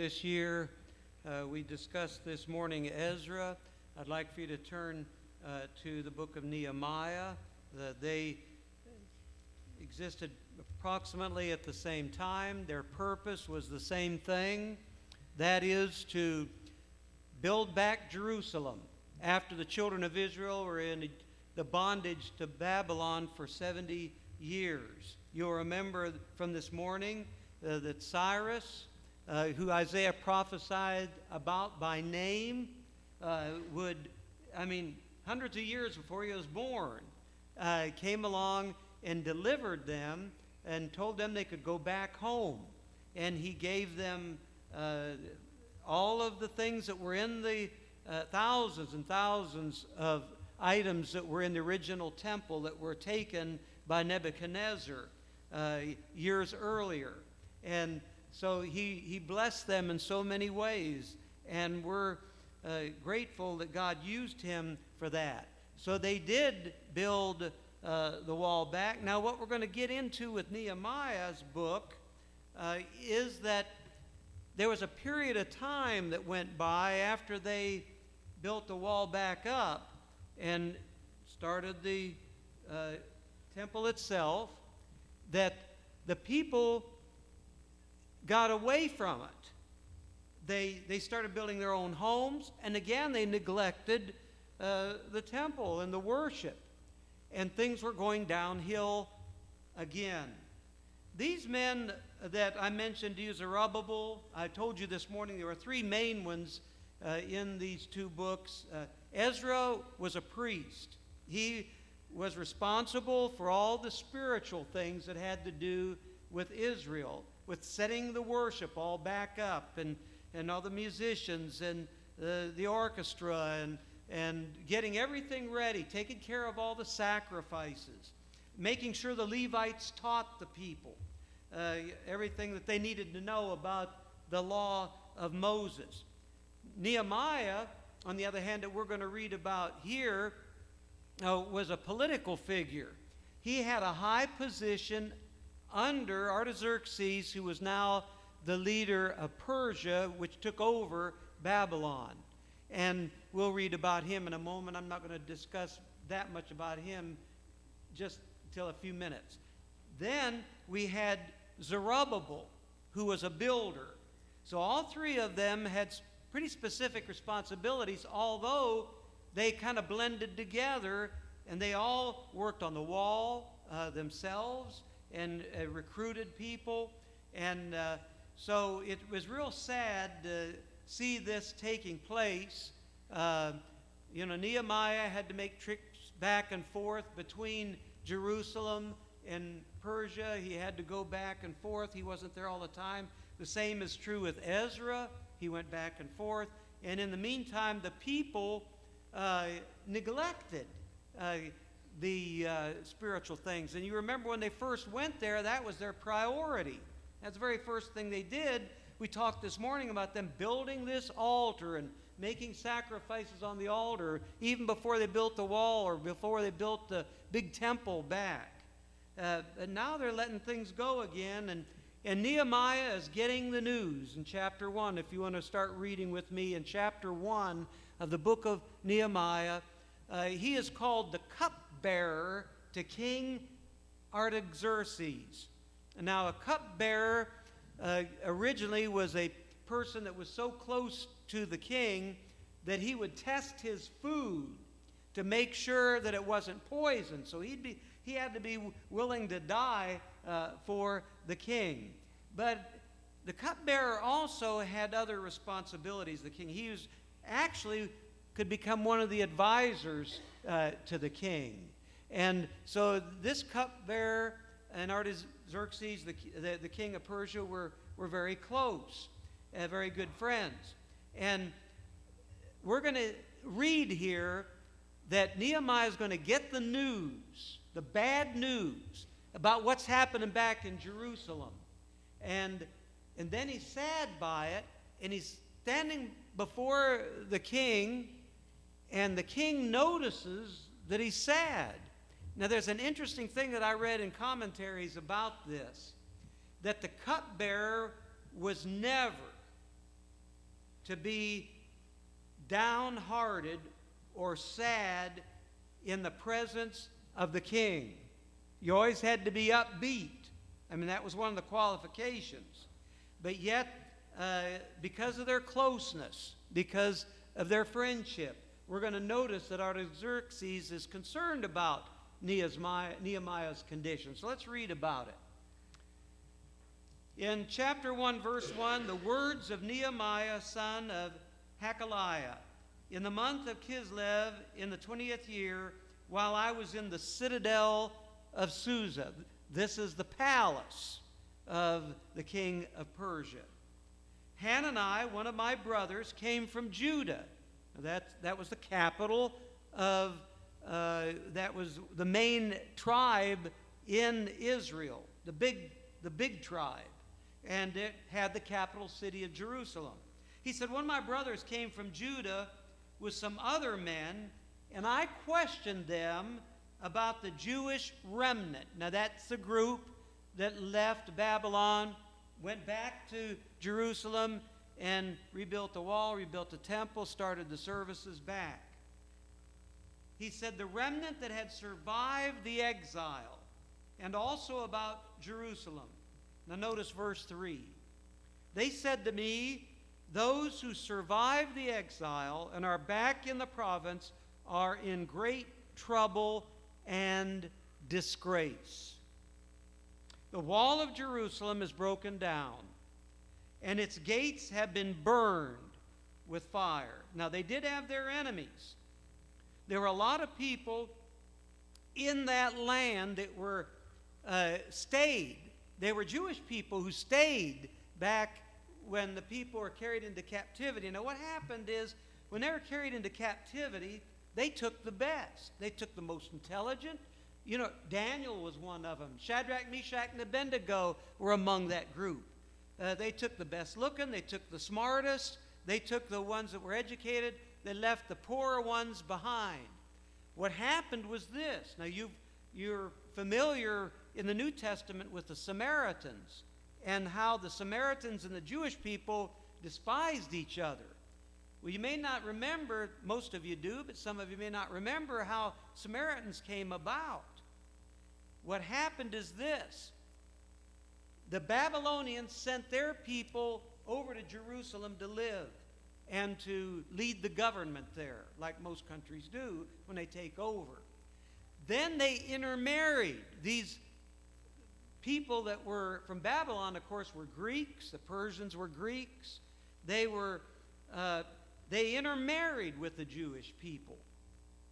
this year. We discussed this morning Ezra. I'd like for you to turn to the book of Nehemiah. They existed approximately at the same time. Their purpose was the same thing. That is to build back Jerusalem after the children of Israel were in the bondage to Babylon for 70 years. You'll remember from this morning that Cyrus, who Isaiah prophesied about by name, hundreds of years before he was born, came along and delivered them and told them they could go back home. And he gave them all of the things that were in the thousands and thousands of items that were in the original temple that were taken by Nebuchadnezzar years earlier. And so he blessed them in so many ways, and we're grateful that God used him for that. So they did build the wall back. Now what we're going to get into with Nehemiah's book is that there was a period of time that went by after they built the wall back up and started the temple itself, that the people got away from it. They started building their own homes, and again they neglected the temple and the worship, and things were going downhill again. These men that I mentioned to you, Zerubbabel, I told you this morning there were three main ones in these two books. Ezra was a priest. He was responsible for all the spiritual things that had to do with Israel, with setting the worship all back up, and all the musicians and the orchestra and getting everything ready, taking care of all the sacrifices, making sure the Levites taught the people everything that they needed to know about the law of Moses. Nehemiah, on the other hand, that we're going to read about here, was a political figure. He had a high position under Artaxerxes, who was now the leader of Persia, which took over Babylon. And we'll read about him in a moment. I'm not going to discuss that much about him just until a few minutes. Then we had Zerubbabel, who was a builder. So all three of them had pretty specific responsibilities, although they kind of blended together, and they all worked on the wall themselves and recruited people. And so it was real sad to see this taking place. Nehemiah had to make trips back and forth between Jerusalem and Persia. He had to go back and forth. He wasn't there all the time. The same is true with Ezra. He went back and forth. And in the meantime, the people neglected the spiritual things. And you remember when they first went there, that was their priority. That's the very first thing they did. We talked this morning about them building this altar and making sacrifices on the altar, even before they built the wall or before they built the big temple back. And now they're letting things go again. And Nehemiah is getting the news in chapter 1. If you want to start reading with me in chapter 1 of the book of Nehemiah, he is called the cupbearer to King Artaxerxes. Now, a cupbearer originally was a person that was so close to the king that he would test his food to make sure that it wasn't poison. So he had to be willing to die for the king. But the cupbearer also had other responsibilities. The king, he was actually could become one of the advisors to the king. And so this cupbearer and Artaxerxes, the king of Persia, were very close, very good friends. And we're going to read here that Nehemiah is going to get the news, the bad news, about what's happening back in Jerusalem. And then he's sad by it, and he's standing before the king, and the king notices that he's sad. Now, there's an interesting thing that I read in commentaries about this, that the cupbearer was never to be downhearted or sad in the presence of the king. You always had to be upbeat. I mean, that was one of the qualifications. But yet, because of their closeness, because of their friendship, we're going to notice that Artaxerxes is concerned about Nehemiah's condition. So let's read about it. In chapter 1, verse 1, the words of Nehemiah, son of Hakaliah. In the month of Kislev, in the 20th year, while I was in the citadel of Susa. This is the palace of the king of Persia. Hanani, one of my brothers, came from Judah. That was the capital of, that was the main tribe in Israel, the big tribe. And it had the capital city of Jerusalem. He said, one of my brothers came from Judah with some other men, and I questioned them about the Jewish remnant. Now that's the group that left Babylon, went back to Jerusalem, and rebuilt the wall, rebuilt the temple, started the services back. He said the remnant that had survived the exile, and also about Jerusalem. Now notice verse 3. They said to me, those who survived the exile and are back in the province are in great trouble and disgrace. The wall of Jerusalem is broken down, and its gates have been burned with fire. Now, they did have their enemies. There were a lot of people in that land that were stayed. They were Jewish people who stayed back when the people were carried into captivity. Now, what happened is, when they were carried into captivity, they took the best. They took the most intelligent. You know, Daniel was one of them. Shadrach, Meshach, and Abednego were among that group. They took the best looking. They took the smartest. They took the ones that were educated. They left the poorer ones behind. What happened was this. Now, you're familiar in the New Testament with the Samaritans and how the Samaritans and the Jewish people despised each other. Well, you may not remember, most of you do, but some of you may not remember how Samaritans came about. What happened is this. The Babylonians sent their people over to Jerusalem to live and to lead the government there, like most countries do when they take over. Then they intermarried. These people that were from Babylon, of course, were Greeks. The Persians were Greeks. They intermarried with the Jewish people.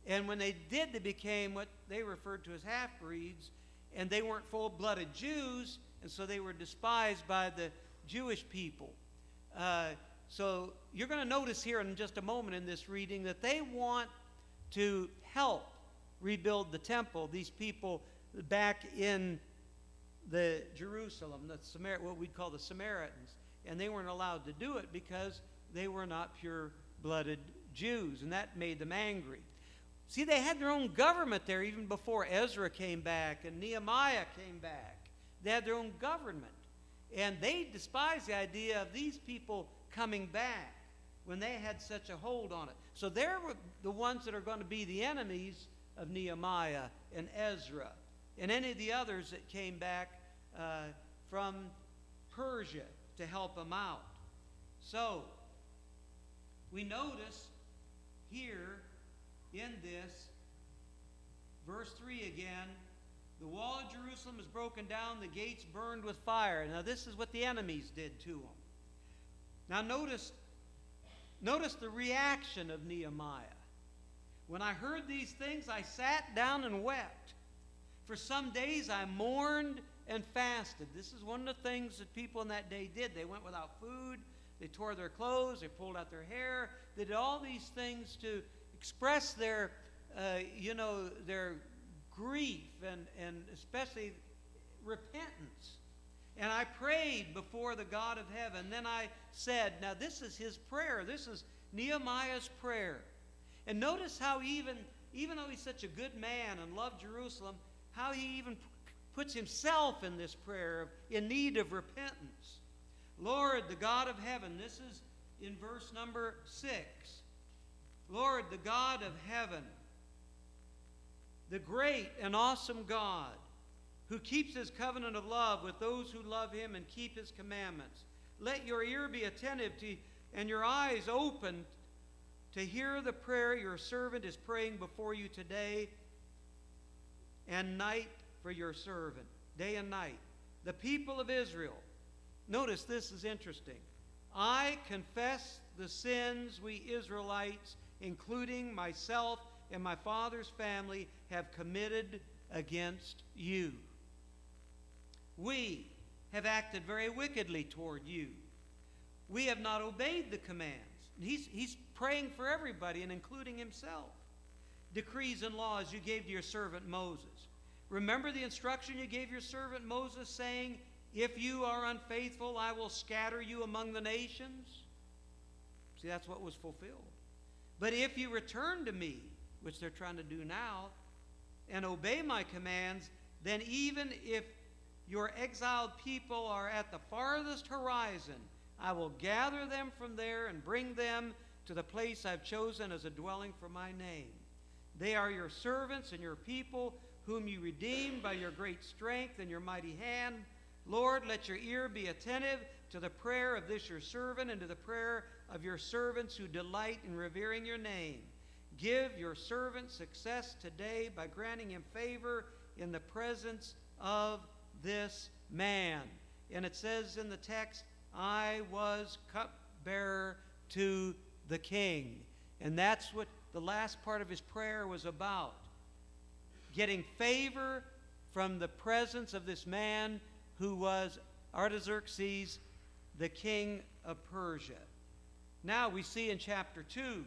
And when they did, they became what they referred to as half-breeds, and they weren't full-blooded Jews, and so they were despised by the Jewish people. So you're going to notice here in just a moment in this reading that they want to help rebuild the temple, these people back in the Jerusalem, what we'd call the Samaritans. And they weren't allowed to do it because they were not pure-blooded Jews, and that made them angry. See, they had their own government there even before Ezra came back and Nehemiah came back. They had their own government, and they despised the idea of these people coming back when they had such a hold on it. So they're the ones that are going to be the enemies of Nehemiah and Ezra and any of the others that came back from Persia to help them out. So we notice here in this, verse 3 again, the wall of Jerusalem is broken down, the gates burned with fire. Now this is what the enemies did to them. Now notice the reaction of Nehemiah. When I heard these things, I sat down and wept. For some days I mourned and fasted. This is one of the things that people in that day did. They went without food. They tore their clothes. They pulled out their hair. They did all these things to express their, their grief and especially repentance. And I prayed before the God of heaven. Then I said, now this is his prayer. This is Nehemiah's prayer. And notice how even though he's such a good man and loved Jerusalem, how he even puts himself in this prayer in need of repentance. Lord, the God of heaven, this is in verse number 6. Lord, the God of heaven, the great and awesome God, who keeps his covenant of love with those who love him and keep his commandments. Let your ear be attentive to, and your eyes open to hear the prayer your servant is praying before you today and night for your servant, day and night. The people of Israel, notice this is interesting. I confess the sins we Israelites, including myself and my father's family, have committed against you. We have acted very wickedly toward you. We have not obeyed the commands. He's praying for everybody and including himself. Decrees and laws you gave to your servant Moses. Remember the instruction you gave your servant Moses, saying, if you are unfaithful, I will scatter you among the nations? See, that's what was fulfilled. But if you return to me, which they're trying to do now, and obey my commands, then even if your exiled people are at the farthest horizon, I will gather them from there and bring them to the place I've chosen as a dwelling for my name. They are your servants and your people, whom you redeemed by your great strength and your mighty hand. Lord, let your ear be attentive to the prayer of this your servant and to the prayer of your servants who delight in revering your name. Give your servant success today by granting him favor in the presence of this man. And it says in the text, I was cupbearer to the king. And that's what the last part of his prayer was about. Getting favor from the presence of this man who was Artaxerxes, the king of Persia. Now we see in chapter 2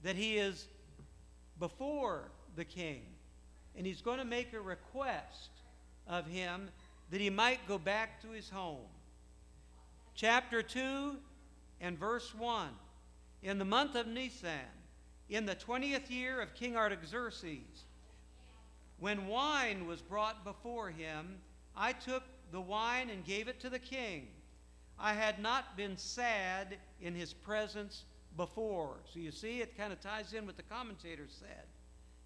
that he is before the king, and he's going to make a request of him that he might go back to his home. Chapter 2 and verse 1. In the month of Nisan, in the 20th year of King Artaxerxes, when wine was brought before him, I took the wine and gave it to the king. I had not been sad in his presence before. So you see, it kind of ties in what the commentators said.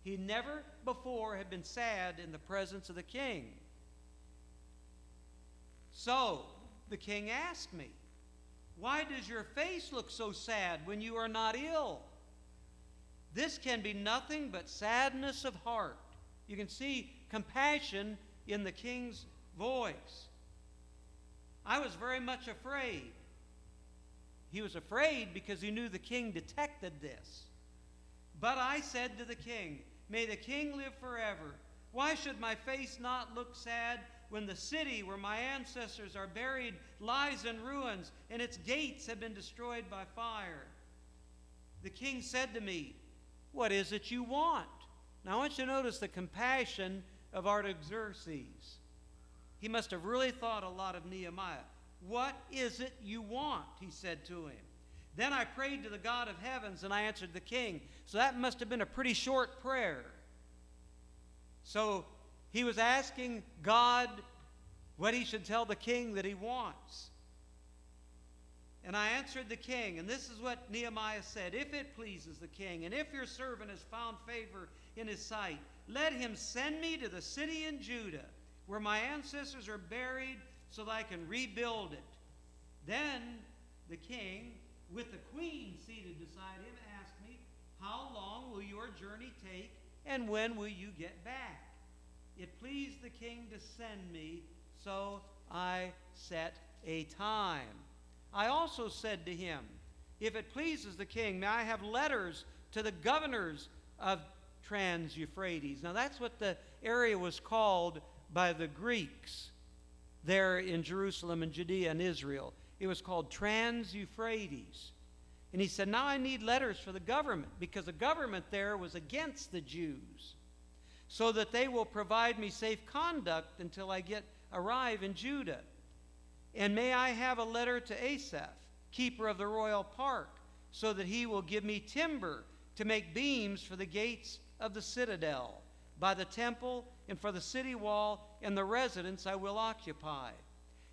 He never before had been sad in the presence of the king. So the king asked me, why does your face look so sad when you are not ill? This can be nothing but sadness of heart. You can see compassion in the king's voice. I was very much afraid. He was afraid because he knew the king detected this. But I said to the king, may the king live forever. Why should my face not look sad when the city where my ancestors are buried lies in ruins and its gates have been destroyed by fire? The king said to me, what is it you want? Now I want you to notice the compassion of Artaxerxes. He must have really thought a lot of Nehemiah. What is it you want? He said to him. Then I prayed to the God of heavens, and I answered the king. So that must have been a pretty short prayer. So he was asking God what he should tell the king that he wants. And I answered the king, and this is what Nehemiah said. If it pleases the king, and if your servant has found favor in his sight, let him send me to the city in Judah, where my ancestors are buried, so that I can rebuild it. Then the king, with the queen seated beside him, asked me, how long will your journey take, and when will you get back? It pleased the king to send me, so I set a time. I also said to him, if it pleases the king, may I have letters to the governors of Trans-Euphrates. Now that's what the area was called by the Greeks there in Jerusalem and Judea and Israel. It was called Trans-Euphrates. And he said, now I need letters for the government, because the government there was against the Jews, so that they will provide me safe conduct until I arrive in Judah. And may I have a letter to Asaph, keeper of the royal park, so that he will give me timber to make beams for the gates of the citadel, by the temple, and for the city wall, and the residence I will occupy.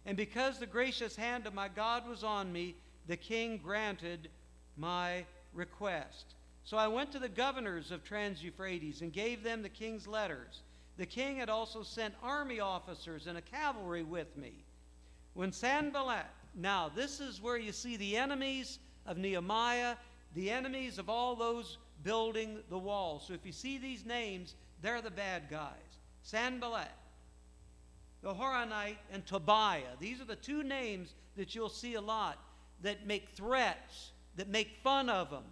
And because the gracious hand of my God was on me, the king granted my request. So I went to the governors of Trans-Euphrates and gave them the king's letters. The king had also sent army officers and a cavalry with me. When Sanballat, now this is where you see the enemies of Nehemiah, the enemies of all those building the wall. So if you see these names, they're the bad guys. Sanballat, the Horonite, and Tobiah. These are the two names that you'll see a lot that make threats, that make fun of them,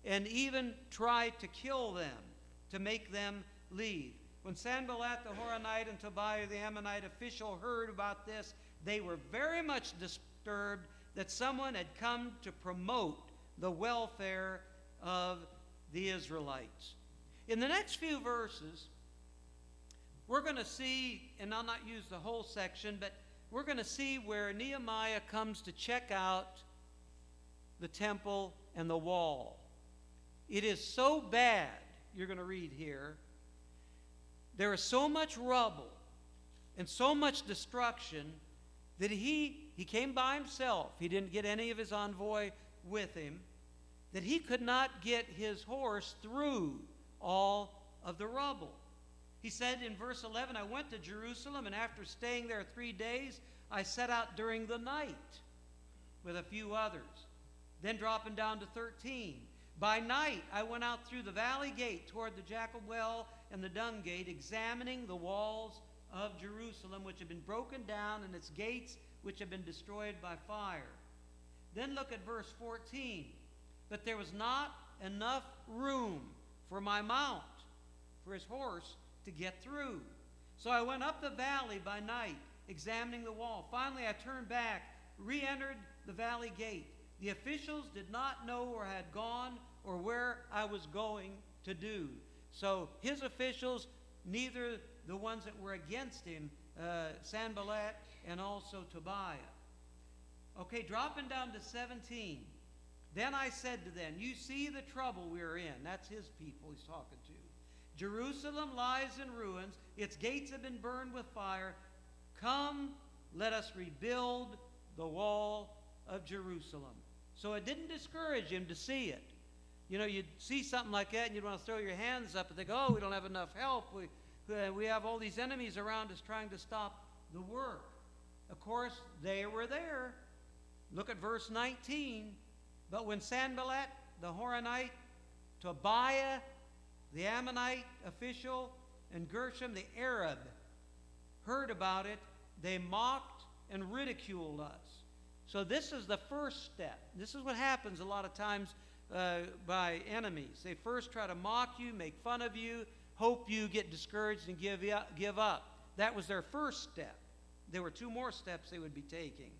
and even try to kill them, to make them leave. When Sanballat the Horonite and Tobiah the Ammonite official heard about this, they were very much disturbed that someone had come to promote the welfare of the Israelites. In the next few verses, we're going to see, and I'll not use the whole section, but we're going to see where Nehemiah comes to check out the temple and the wall. It is so bad, you're going to read here, there is so much rubble and so much destruction that he came by himself. He didn't get any of his envoy with him, that he could not get his horse through all of the rubble. He said in verse 11, I went to Jerusalem, and after staying there 3 days, I set out during the night with a few others. Then dropping down to 13. By night, I went out through the valley gate toward the jackal well and the dung gate, examining the walls of Jerusalem, which had been broken down, and its gates, which had been destroyed by fire. Then look at verse 14. But there was not enough room for my mount, for his horse, to get through. So I went up the valley by night, examining the wall. Finally, I turned back, re-entered the valley gate. The officials did not know where I had gone or where I was going to do. So his officials, neither the ones that were against him, Sanballat and also Tobiah. Okay, dropping down to 17. Then I said to them, you see the trouble we are in. That's his people he's talking to. Jerusalem lies in ruins. Its gates have been burned with fire. Come, let us rebuild the wall of Jerusalem. So it didn't discourage him to see it. You know, you'd see something like that and you'd want to throw your hands up and think, oh, we don't have enough help. We have all these enemies around us trying to stop the work. Of course, they were there. Look at verse 19. But when Sanballat, the Horonite, Tobiah, the Ammonite official, and Gershom, the Arab, heard about it, they mocked and ridiculed us. So this is the first step. This is what happens a lot of times by enemies. They first try to mock you, make fun of you, hope you get discouraged and give up. That was their first step. There were 2 more steps they would be taking.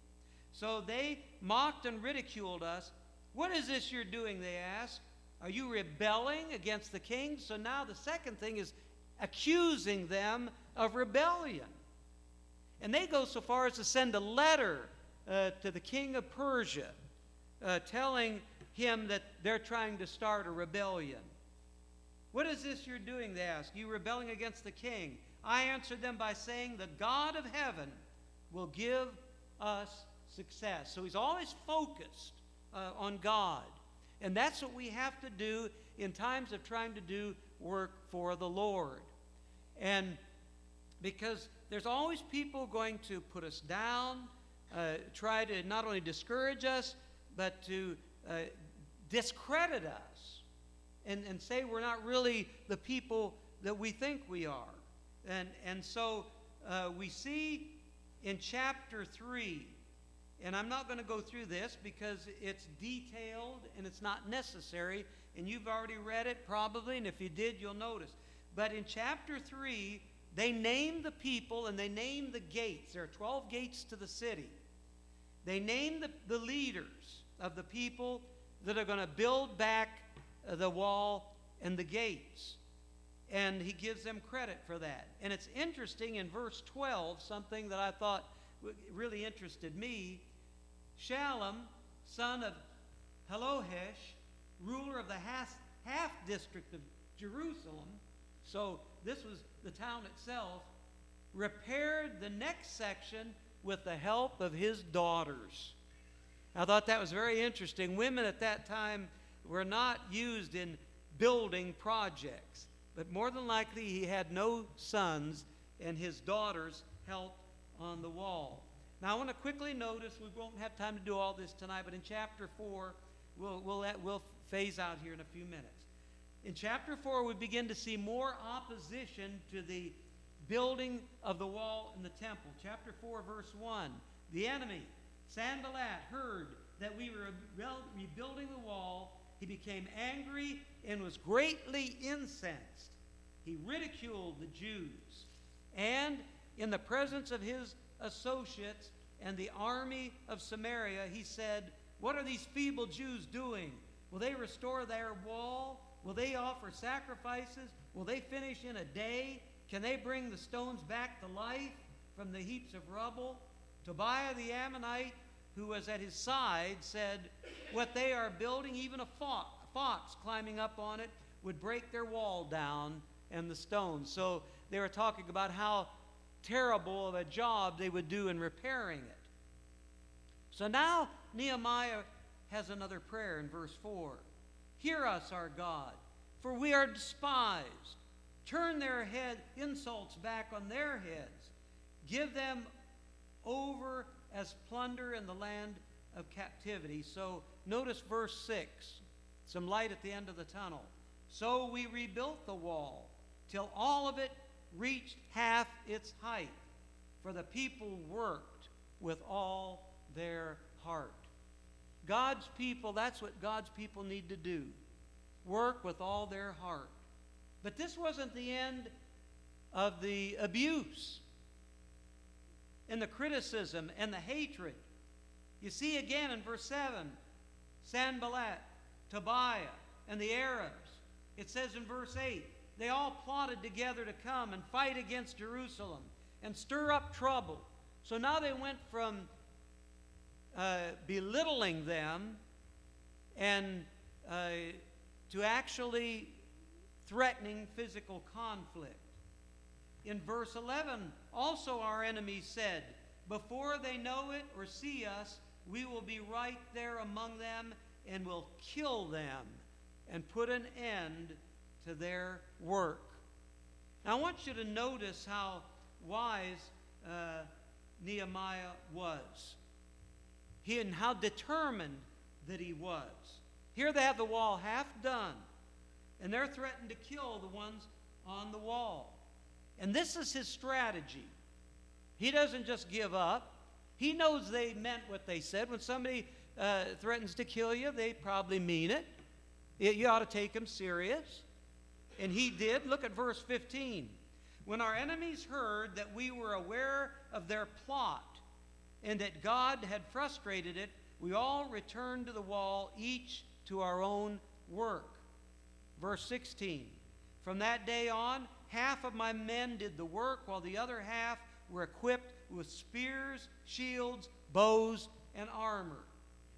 So they mocked and ridiculed us. What is this you're doing, they asked. Are you rebelling against the king? So now the second thing is accusing them of rebellion. And they go so far as to send a letter to the king of Persia telling him that they're trying to start a rebellion. What is this you're doing, they ask. You rebelling against the king? I answered them by saying, the God of heaven will give us success. So he's always focused on God. And that's what we have to do in times of trying to do work for the Lord. And because there's always people going to put us down, try to not only discourage us, but to discredit us and say we're not really the people that we think we are. And so we see in chapter 3, and I'm not going to go through this because it's detailed and it's not necessary, and you've already read it probably, and if you did, you'll notice. But in chapter 3, they name the people and they name the gates. There are 12 gates to the city. They name the leaders of the people that are going to build back the wall and the gates. And he gives them credit for that. And it's interesting in verse 12, something that I thought really interested me. Shallum, son of Halohesh, ruler of the half district of Jerusalem, so this was the town itself, repaired the next section with the help of his daughters. I thought that was very interesting. Women at that time were not used in building projects, but more than likely he had no sons, and his daughters helped on the wall. Now I want to quickly notice, we won't have time to do all this tonight, but in chapter 4, we'll phase out here in a few minutes. In chapter 4, we begin to see more opposition to the building of the wall in the temple. Chapter 4, verse 1. The enemy, Sanballat, heard that we were rebuilding the wall. He became angry and was greatly incensed. He ridiculed the Jews. And in the presence of his associates and the army of Samaria, he said, "What are these feeble Jews doing? Will they restore their wall? Will they offer sacrifices? Will they finish in a day? Can they bring the stones back to life from the heaps of rubble?" Tobiah the Ammonite, who was at his side, said, "What they are building, even a fox climbing up on it would break their wall down and the stones." So they were talking about how terrible of a job they would do in repairing it. So now Nehemiah has another prayer in verse 4. "Hear us, our God, for we are despised. Turn their insults back on their heads. Give them over as plunder in the land of captivity." So notice verse 6, some light at the end of the tunnel. "So we rebuilt the wall till all of it reached half its height, for the people worked with all their heart." God's people, that's what God's people need to do. Work with all their heart. But this wasn't the end of the abuse and the criticism and the hatred. You see again in verse 7, Sanballat, Tobiah, and the Arabs. It says in verse 8, they all plotted together to come and fight against Jerusalem and stir up trouble. So now they went from belittling them and to actually threatening physical conflict. In verse 11, also our enemies said, "Before they know it or see us, we will be right there among them and will kill them and put an end to their work." Now I want you to notice how wise Nehemiah was. And how determined that he was. Here they have the wall half done, and they're threatened to kill the ones on the wall. And this is his strategy. He doesn't just give up. He knows they meant what they said. When somebody threatens to kill you, they probably mean it. You ought to take them serious. And he did. Look at verse 15. "When our enemies heard that we were aware of their plot and that God had frustrated it, we all returned to the wall, each to our own work." Verse 16, "From that day on, half of my men did the work, while the other half were equipped with spears, shields, bows, and armor.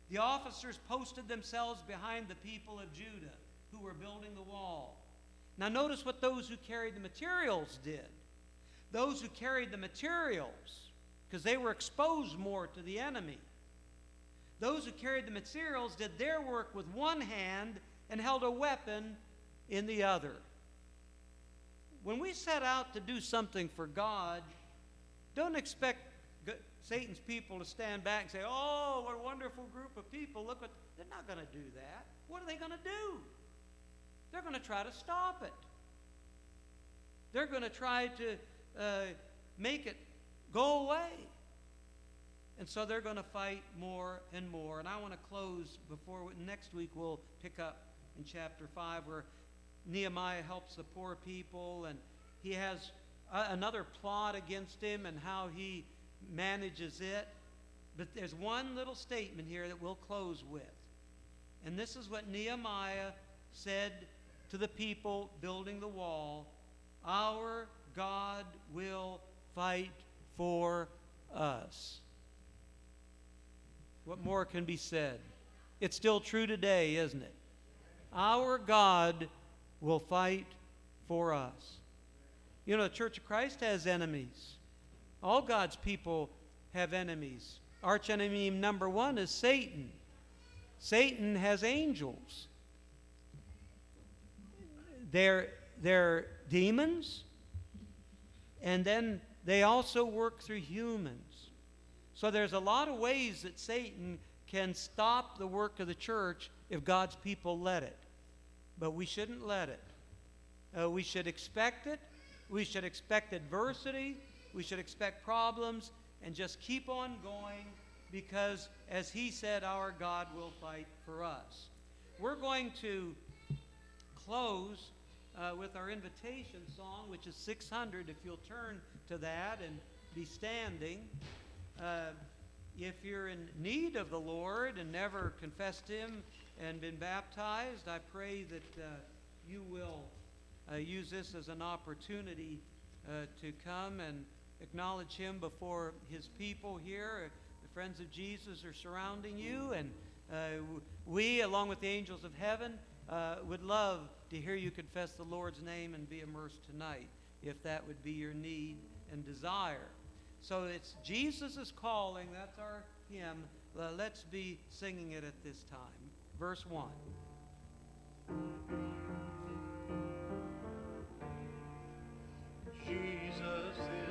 The officers posted themselves behind the people of Judah, who were building the wall." Now notice what those who carried the materials did. Those who carried the materials, because they were exposed more to the enemy. Those who carried the materials did their work with one hand and held a weapon in the other. When we set out to do something for God, don't expect Satan's people to stand back and say, "Oh, what a wonderful group of people. Look what..." They're not going to do that. What are they going to do? They're going to try to stop it. They're going to try to make it go away. And so they're going to fight more and more. And I want to close before next week we'll pick up in chapter 5 where Nehemiah helps the poor people, and he has another plot against him and how he manages it. But there's one little statement here that we'll close with. And this is what Nehemiah said to the people building the wall: "Our God will fight for us." What more can be said? It's still true today, isn't it? Our God will fight for us. You know, the Church of Christ has enemies. All God's people have enemies. archenemy number one is Satan. Satan has angels. They're demons, and then they also work through humans. So there's a lot of ways that Satan can stop the work of the church if God's people let it. But we shouldn't let it. We should expect it. We should expect adversity. We should expect problems, and just keep on going, because, as he said, our God will fight for us. We're going to close with our invitation song, which is 600, if you'll turn to that and be standing. If you're in need of the Lord and never confessed him and been baptized, I pray that you will use this as an opportunity to come and acknowledge him before his people here. The friends of Jesus are surrounding you, and we, along with the angels of heaven, would love to hear you confess the Lord's name and be immersed tonight, if that would be your need and desire. So it's Jesus is calling. That's our hymn. Let's be singing it at this time. Verse 1. Jesus is